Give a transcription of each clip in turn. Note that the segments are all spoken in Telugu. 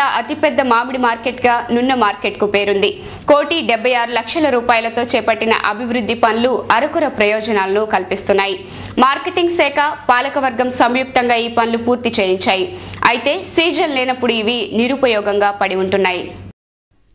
జిల్లా అతిపెద్ద మామిడి మార్కెట్గా నున్న మార్కెట్కు పేరుంది. 1,76,00,000 రూపాయలతో చేపట్టిన అభివృద్ధి పనులు అరకొర ప్రయోజనాలను కల్పిస్తున్నాయి. మార్కెటింగ్ శాఖ, పాలకవర్గం సంయుక్తంగా ఈ పనులు పూర్తి చేయించాయి. అయితే సీజన్ లేనప్పుడు ఇవి నిరుపయోగంగా పడి ఉంటున్నాయి.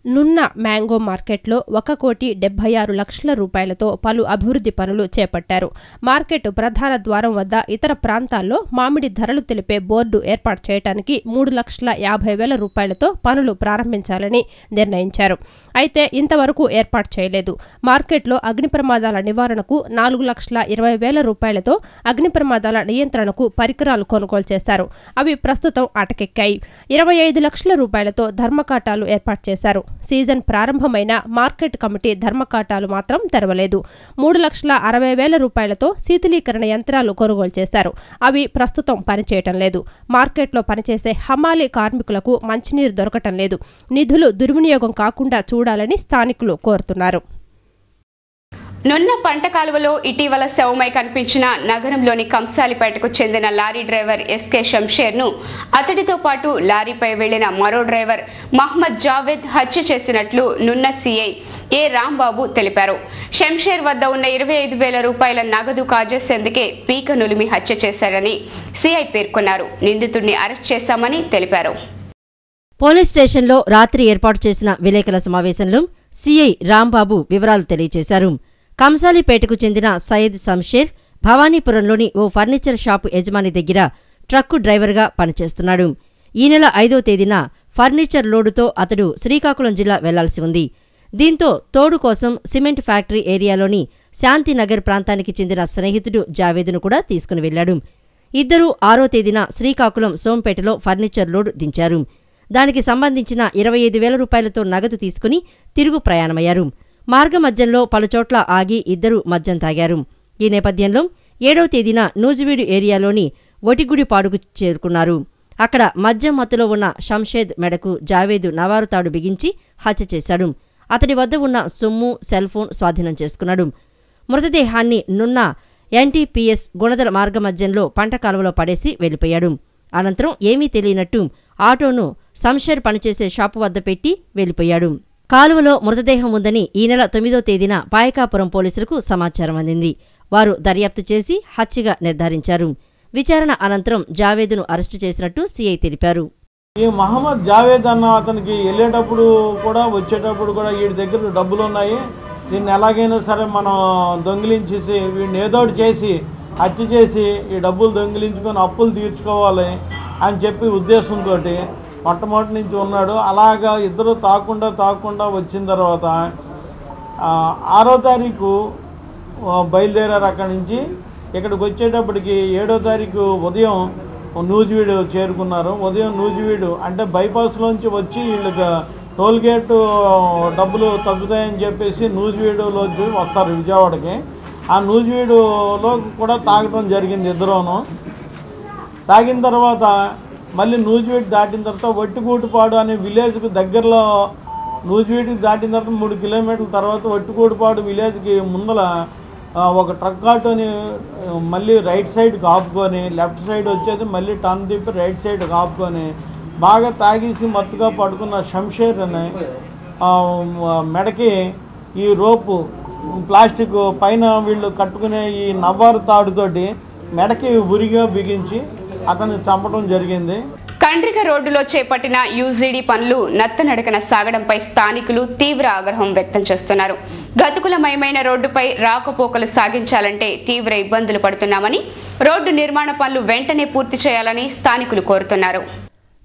నున్న మ్యాంగో మార్కెట్లో 1,76,00,000 రూపాయలతో పలు అభివృద్ధి పనులు చేపట్టారు. మార్కెట్ ప్రధాన ద్వారం వద్ద ఇతర ప్రాంతాల్లో మామిడి ధరలు తెలిపే బోర్డు ఏర్పాటు చేయడానికి 3,50,000 రూపాయలతో పనులు ప్రారంభించాలని నిర్ణయించారు. అయితే ఇంతవరకు ఏర్పాటు చేయలేదు. మార్కెట్లో అగ్ని ప్రమాదాల నివారణకు 4,20,000 రూపాయలతో అగ్ని ప్రమాదాల నియంత్రణకు పరికరాలు కొనుగోలు చేశారు. అవి ప్రస్తుతం అటకెక్కాయి. 25 లక్షల రూపాయలతో ధర్మకాటాలు ఏర్పాటు చేశారు. సీజన్ ప్రారంభమైన మార్కెట్ కమిటీ ధర్మకాటాలు మాత్రం తెరవలేదు. 3,60,000 రూపాయలతో శీతలీకరణ యంత్రాలు కొనుగోలు చేశారు. అవి ప్రస్తుతం పనిచేయటం లేదు. మార్కెట్లో పనిచేసే హమాలీ కార్మికులకు మంచినీరు దొరకటం లేదు. నిధులు దుర్వినియోగం కాకుండా చూడాలని స్థానికులు కోరుతున్నారు. నున్న పంట కాలువలో ఇటీవల శవమై కనిపించిన నగరంలోని కంసాలిపేటకు చెందిన లారీ డ్రైవర్ ఎస్కే షంషేర్ను అతడితో పాటు లారీపై వెళ్లిన మరో డ్రైవర్ మహ్మద్ జావేద్ హత్య చేసినట్లు నున్న సీఐ ఏ రాంబాబు తెలిపారు. షంషేర్ వద్ద ఉన్న 25,000 రూపాయల నగదు కాజేసేందుకే పీక నులిమి హత్య చేశారని సీఐ పేర్కొన్నారు. నిందితుడిని అరెస్ట్ చేశామని తెలిపారు. పోలీస్ స్టేషన్లో రాత్రి ఏర్పాటు చేసిన విలేకరుల సమావేశంలో సీఐ రాంబాబు వివరాలు తెలియజేశారు. కంసాలిపేటకు చెందిన సయ్యద్ షంషేర్ భవానీపురంలోని ఓ ఫర్నిచర్ షాపు యజమాని దగ్గర ట్రక్కు డ్రైవర్గా పనిచేస్తున్నాడు. ఈ నెల 5వ తేదీన ఫర్నిచర్ లోడుతో అతడు శ్రీకాకుళం జిల్లా వెళ్లాల్సి ఉంది. దీంతో తోడు కోసం సిమెంట్ ఫ్యాక్టరీ ఏరియాలోని శాంతినగర్ ప్రాంతానికి చెందిన స్నేహితుడు జావేద్ను కూడా తీసుకుని వెళ్లాడు. ఇద్దరూ 6వ తేదీన శ్రీకాకుళం సోంపేటలో ఫర్నిచర్ లోడ్ దించారు. దానికి సంబంధించిన 25,000 రూపాయలతో నగదు తీసుకుని తిరుగు ప్రయాణమయ్యారు. మార్గమధ్యంలో పలుచోట్ల ఆగి ఇద్దరూ మద్యం తాగారు. ఈ నేపథ్యంలో 7వ తేదీన నూజివీడు ఏరియాలోని ఒటిగుడిపాడుకు చేరుకున్నారు. అక్కడ మద్యం మత్తులో ఉన్న షంషేద్ మెడకు జావేదు నవారుతాడు బిగించి హత్య చేశాడు. అతడి వద్ద ఉన్న సొమ్ము, సెల్ ఫోన్ స్వాధీనం చేసుకున్నాడు. మృతదేహాన్ని నున్న ఎన్టీపీఎస్ గుణదల మార్గమధ్యంలో పంట కాలువలో పడేసి వెళ్లిపోయాడు. అనంతరం ఏమీ తెలియనట్టు ఆటోను షంషేర్ పనిచేసే షాపు వద్ద పెట్టి వెళ్లిపోయాడు. కాలువలో మృతదేహం ఉందని ఈ నెల 9వ తేదీన పాయకాపురం పోలీసులకు సమాచారం అందింది. వారు దర్యాప్తు చేసి హత్యగా నిర్ధారించారు. విచారణ అనంతరం జావేద్ను అరెస్టు చేసినట్టు సీఐ తెలిపారు. ఈ మహమ్మద్ జావేద్ అన్న అతనికి వెళ్ళేటప్పుడు కూడా వచ్చేటప్పుడు కూడా వీడి దగ్గర డబ్బులు ఉన్నాయి, దీన్ని ఎలాగైనా సరే మనం దొంగిలించేసి వీడిని ఏదోటి చేసి హత్య చేసి ఈ డబ్బులు దొంగిలించుకొని అప్పులు తీర్చుకోవాలి అని చెప్పి ఉద్దేశంతో మొట్టమొదటి నుంచి ఉన్నాడు. అలాగా ఇద్దరు తాకుండా వచ్చిన తర్వాత 6వ తారీఖు బయలుదేరారు. అక్కడి నుంచి ఇక్కడికి వచ్చేటప్పటికి 7వ తారీఖు ఉదయం నూజివీడు చేరుకున్నారు. ఉదయం నూజివీడు అంటే బైపాస్లోంచి వచ్చి వీళ్ళకి టోల్గేట్ డబ్బులు తగ్గుతాయని చెప్పేసి నూజివీడులోంచి వస్తారు విజయవాడకి. ఆ నూజివీడులో కూడా తాగటం జరిగింది ఇద్దరూను. తాగిన తర్వాత మళ్ళీ నూజివీడు దాటిన తర్వాత వట్టిగూడిపాడు అనే విలేజ్కి దగ్గరలో, నూజివీడుకి దాటిన తర్వాత 3 కిలోమీటర్ల తర్వాత వట్టిగూడిపాడు విలేజ్కి ముందల ఒక ట్రక్ ఆటోని మళ్ళీ రైట్ సైడ్కి ఆపుకొని, లెఫ్ట్ సైడ్ వచ్చేది మళ్ళీ టర్న్ తిప్పి రైట్ సైడ్కి ఆపుకొని బాగా తాగేసి మత్తుగా పడుకున్న షంషేర్ అని మెడకి ఈ రోపు ప్లాస్టిక్ పైన వీళ్ళు కట్టుకునే ఈ నవ్వారు తాడుతోటి మెడకి ఉరిగా బిగించి అతన్ని చంపడం జరిగింది. కండ్రిక రోడ్డులో చేపట్టిన యూజీడీ పనులు నత్తనడకన సాగడంపై స్థానికులు తీవ్ర ఆగ్రహం వ్యక్తం చేస్తున్నారు. గతుకులమయమైన రోడ్డుపై రాకపోకలు సాగించాలంటే తీవ్ర ఇబ్బందులు పడుతున్నామని, రోడ్డు నిర్మాణ పనులు వెంటనే పూర్తి చేయాలని స్థానికులు కోరుతున్నారు.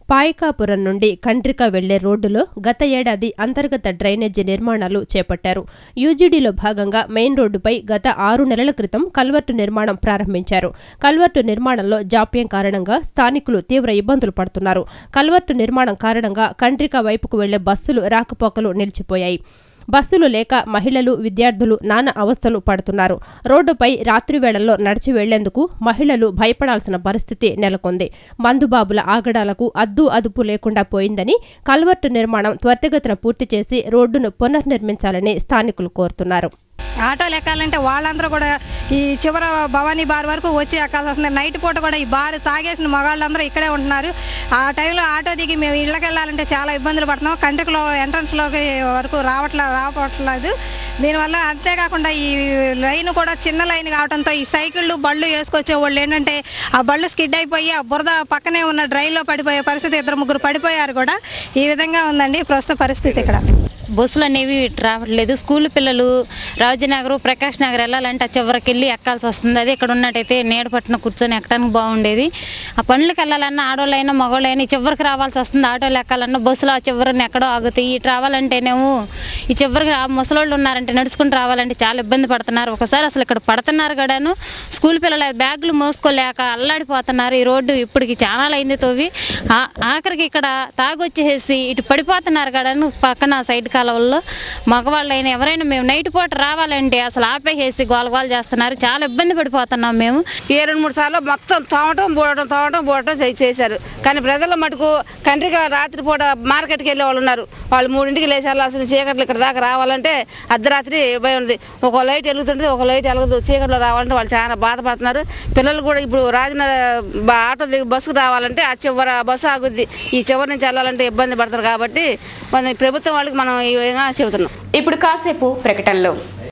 పాయకాపురం నుండి కండ్రిక వెళ్లే రోడ్డులో గత ఏడాది అంతర్గత డ్రైనేజీ నిర్మాణాలు చేపట్టారు. యూజీడీలో భాగంగా మెయిన్ రోడ్డుపై గత 6 నెలల క్రితం కల్వర్టు నిర్మాణం ప్రారంభించారు. కల్వర్టు నిర్మాణంలో జాప్యం కారణంగా స్థానికులు తీవ్ర ఇబ్బందులు పడుతున్నారు. కల్వర్టు నిర్మాణం కారణంగా కండ్రిక వైపుకు వెళ్లే బస్సులు రాకపోకలు నిలిచిపోయాయి. బస్సులు లేక మహిళలు, విద్యార్థులు నానా అవస్థలు పడుతున్నారు. రోడ్డుపై రాత్రి వేళల్లో నడిచి వెళ్లేందుకు మహిళలు భయపడాల్సిన పరిస్థితి నెలకొంది. మందుబాబుల ఆగడాలకు అదుపు లేకుండా పోయిందని, కల్వర్టు నిర్మాణం త్వరితగతిన పూర్తి చేసి రోడ్డును పునర్నిర్మించాలని స్థానికులు కోరుతున్నారు. ఆటోలు ఎక్కాలంటే వాళ్ళందరూ కూడా ఈ చివర భవానీ బార్ వరకు వచ్చి ఎక్కాల్సి వస్తుంది. నైట్ పూట కూడా ఈ బార్ తాగేసిన మగాళ్ళందరూ ఇక్కడే ఉంటున్నారు. ఆ టైంలో ఆటో దిగి మేము ఇళ్ళకి వెళ్ళాలంటే చాలా ఇబ్బందులు పడుతున్నాం. కంట్రీలో ఎంట్రన్స్లోకి వరకు రావట్లేదు. దీనివల్ల అంతేకాకుండా ఈ లైన్ కూడా చిన్న లైన్ కావడంతో ఈ సైకిళ్ళు బళ్ళు వేసుకొచ్చే వాళ్ళు ఏంటంటే ఆ బళ్ళు స్కిడ్ అయిపోయి ఆ బురద పక్కనే ఉన్న డ్రైన్లో పడిపోయే పరిస్థితి, 2-3 పడిపోయారు కూడా. ఈ విధంగా ఉందండి ప్రస్తుత పరిస్థితి ఇక్కడ. బస్సులు అనేవి రావట్లేదు. స్కూల్ పిల్లలు రాజనగర్, ప్రకాష్ నగర్ వెళ్ళాలంటే ఆ చివరికి వెళ్ళి ఎక్కాల్సి వస్తుంది. అదే ఇక్కడ ఉన్నట్టయితే నీడ పట్టున కూర్చొని ఎక్కడానికి బాగుండేది. ఆ పనులకు వెళ్ళాలన్నా ఆడోళ్ళైనా మగవాళ్ళైనా ఈ చివరికి రావాల్సి వస్తుంది. ఆటోలు ఎక్కాలన్నా బస్సులు ఆ చివరిని ఎక్కడో ఆగుతాయి. ఇటు రావాలంటేనేమో ఈ చివరికి ముసలోళ్ళు ఉన్నారంటే నడుచుకుని రావాలంటే చాలా ఇబ్బంది పడుతున్నారు. ఒకసారి అసలు ఇక్కడ పడుతున్నారు కూడాను. స్కూల్ పిల్లలు బ్యాగులు మోసుకోలేక అల్లాడిపోతున్నారు. ఈ రోడ్డు ఇప్పటికి చాలా అయింది తోవి. ఆఖరికి ఇక్కడ తాగొచ్చేసి ఇటు పడిపోతున్నారు కూడాను. పక్కన సైడ్ కాలంలో మగవాళ్ళైనా ఎవరైనా మేము నైట్ పూట రావాలంటే అసలు ఆపేసేసి గోలగోలు చేస్తున్నారు. చాలా ఇబ్బంది పడిపోతున్నాం మేము. 2-3 సార్లు మొత్తం తోమటం బోడటం చేశారు. కానీ ప్రజల మటుకు కంట్రీకి రాత్రి పూట మార్కెట్కి వెళ్ళే వాళ్ళు ఉన్నారు. వాళ్ళు 3ంటికి లేచి వెళ్ళాల్సిన చీకట్లు ఇక్కడ దాకా రావాలంటే అర్ధరాత్రి భయం ఉంది. ఒక లైట్ వెలుగుతుంటే ఒక లైట్ వెలగదు. చీకట్లో రావాలంటే వాళ్ళు చాలా బాధపడుతున్నారు. పిల్లలు కూడా ఇప్పుడు ఆటో బస్సుకు రావాలంటే ఆ చివర బస్సు ఆగుద్ది. ఈ చివరి నుంచి వెళ్ళాలంటే ఇబ్బంది పడతారు. కాబట్టి ప్రభుత్వం వాళ్ళకి మనం ఈ విధంగా చెబుతున్నాం. ఇప్పుడు కాసేపు ప్రకటనలో.